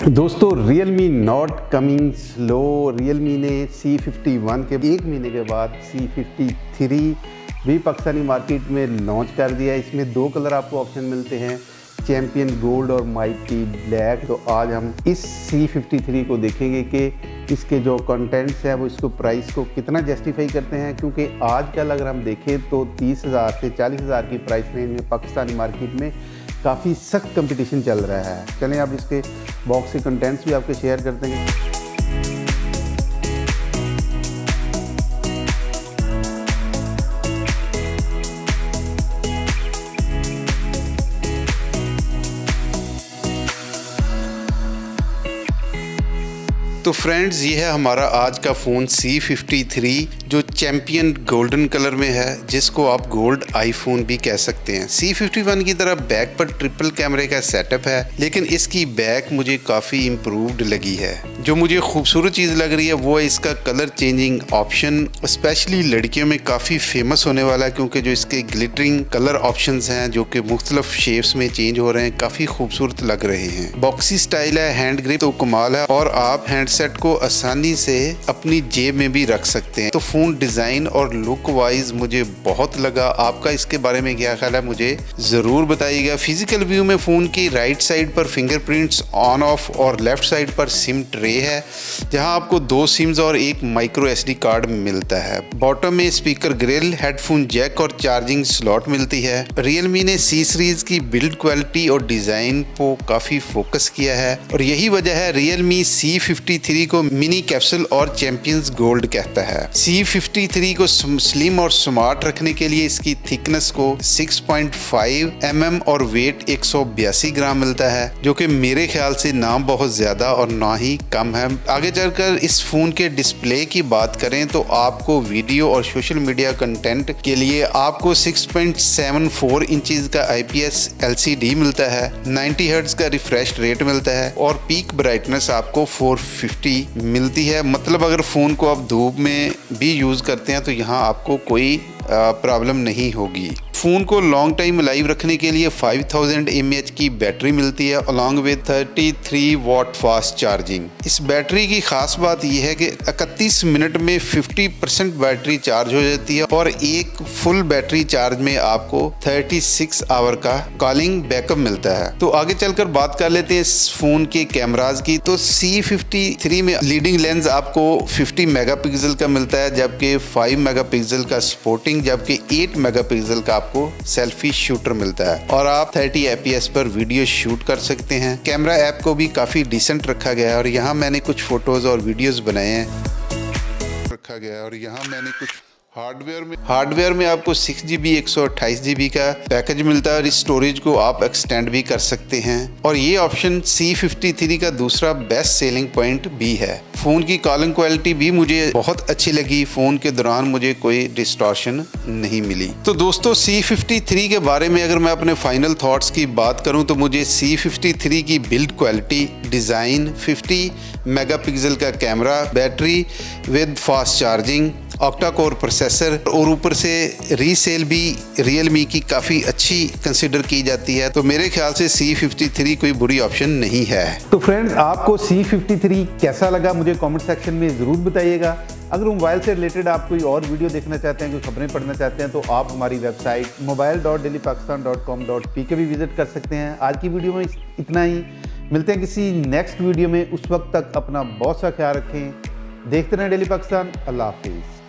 दोस्तों Realme not coming slow. Realme ने C51 के 1 महीने के बाद C53 भी पाकिस्तानी मार्केट में लॉन्च कर दिया। इसमें 2 कलर आपको ऑप्शन मिलते हैं, चैम्पियन गोल्ड और माइटी ब्लैक। तो आज हम इस C53 को देखेंगे कि इसके जो कंटेंट्स हैं वो इसको प्राइस को कितना जस्टिफाई करते हैं, क्योंकि आजकल अगर हम देखें तो 30,000 से 40,000 की प्राइस रेंज में पाकिस्तानी मार्केट में काफ़ी सख्त कंपटीशन चल रहा है। चलें अब इसके बॉक्स के कंटेंट्स भी आपके शेयर करते हैं। तो फ्रेंड्स, ये है हमारा आज का फ़ोन C53 जो चैम्पियन गोल्डन कलर में है, जिसको आप गोल्ड आईफोन भी कह सकते हैं। C51 की तरह बैक पर ट्रिपल कैमरे का सेटअप है, लेकिन इसकी बैक मुझे काफ़ी इम्प्रूव्ड लगी है। जो मुझे खूबसूरत चीज़ लग रही है वो है इसका कलर चेंजिंग ऑप्शन, स्पेशली लड़कियों में काफ़ी फेमस होने वाला है, क्योंकि जो इसके ग्लिटरिंग कलर ऑप्शंस हैं जो कि मुख्तलिफ शेप्स में चेंज हो रहे हैं, काफ़ी खूबसूरत लग रहे हैं। बॉक्सी स्टाइल है, हैंड ग्रिप तो कमाल है, और आप हैंडसेट को आसानी से अपनी जेब में भी रख सकते हैं। तो फोन डिजाइन और लुक वाइज मुझे बहुत लगा। आपका इसके बारे में क्या ख्याल है, मुझे जरूर बताइएगा। फिजिकल व्यू में फोन की राइट साइड पर फिंगरप्रिंट्स ऑन ऑफ और लेफ्ट साइड पर सिम ट्रे है, जहां आपको 2 सिम्स और एक माइक्रो SD कार्ड मिलता है। बॉटम में स्पीकर ग्रिल, हेडफोन जैक और चार्जिंग स्लॉट मिलती है। Realme ने C सीरीज की बिल्ड क्वालिटी और डिजाइन को काफी फोकस किया है, और यही वजह है Realme C53 को मिनी कैप्सूल और चैंपियंस गोल्ड कहता है। C53 को स्लिम और स्मार्ट रखने के लिए इसकी थिकनेस को 6.5 mm और वेट 182 ग्राम मिलता है, जो कि मेरे ख्याल से ना बहुत ज्यादा और ना ही कम है। आगे चलकर इस फोन के डिस्प्ले की बात करें तो आपको वीडियो और सोशल मीडिया कंटेंट के लिए आपको 6.74 इंचेस का IPS LCD मिलता है, 90 हर्ट्ज का रिफ्रेश रेट मिलता है, और पीक ब्राइटनेस आपको 450 मिलती है। मतलब अगर फ़ोन को आप धूप में भी यूज़ करते हैं तो यहाँ आपको कोई प्रॉब्लम नहीं होगी। फ़ोन को लॉन्ग टाइम लाइव रखने के लिए 5000 mAh की बैटरी मिलती है, along with 33 watt fast charging. इस बैटरी की खास बात यह है कि 31 मिनट में 50% बैटरी चार्ज हो जाती है, और एक फुल बैटरी चार्ज में आपको 36 आवर का कॉलिंग बैकअप मिलता है। तो आगे चलकर बात कर लेते हैं इस फ़ोन के कैमराज की। तो C53 में लीडिंग लेंस आपको 50 मेगापिक्सल का मिलता है, जबकि 5 मेगापिक्सल का स्पोर्टिंग, जबकि 8 मेगापिक्सल का आपको सेल्फी शूटर मिलता है, और आप 30 fps पर वीडियो शूट कर सकते हैं। कैमरा ऐप को भी काफी डिसेंट रखा गया है, और यहाँ मैंने कुछ फोटोज और वीडियोस बनाए हैं। हार्डवेयर में आपको 6GB 128GB का पैकेज मिलता है, और इस स्टोरेज को आप एक्सटेंड भी कर सकते हैं। और ये ऑप्शन C53 का दूसरा बेस्ट सेलिंग पॉइंट भी है। फ़ोन की कॉलिंग क्वालिटी भी मुझे बहुत अच्छी लगी। फ़ोन के दौरान मुझे कोई डिस्टॉर्शन नहीं मिली। तो दोस्तों, C53 के बारे में अगर मैं अपने फाइनल थॉट्स की बात करूं तो मुझे C53 की बिल्ड क्वालिटी, डिज़ाइन, 50 मेगापिक्सल का camera, battery with fast charging, octa core processor, और ऊपर से रीसेल भी Realme की काफ़ी अच्छी कंसिडर की जाती है। तो मेरे ख्याल से C53 कोई बुरी ऑप्शन नहीं है। तो फ्रेंड्स, आपको C53 कैसा लगा मुझे कमेंट सेक्शन में ज़रूर बताइएगा। अगर मोबाइल से रिलेटेड आप कोई और वीडियो देखना चाहते हैं, कोई खबरें पढ़ना चाहते हैं, तो आप हमारी वेबसाइट mobile.dailypakistan.com पे भी विजिट कर सकते हैं। आज की वीडियो में इतना ही। मिलते हैं किसी नेक्स्ट वीडियो में। उस वक्त तक अपना बहुत सा ख्याल रखें। देखते रहें डेली पाकिस्तान। अल्लाह हाफिज़।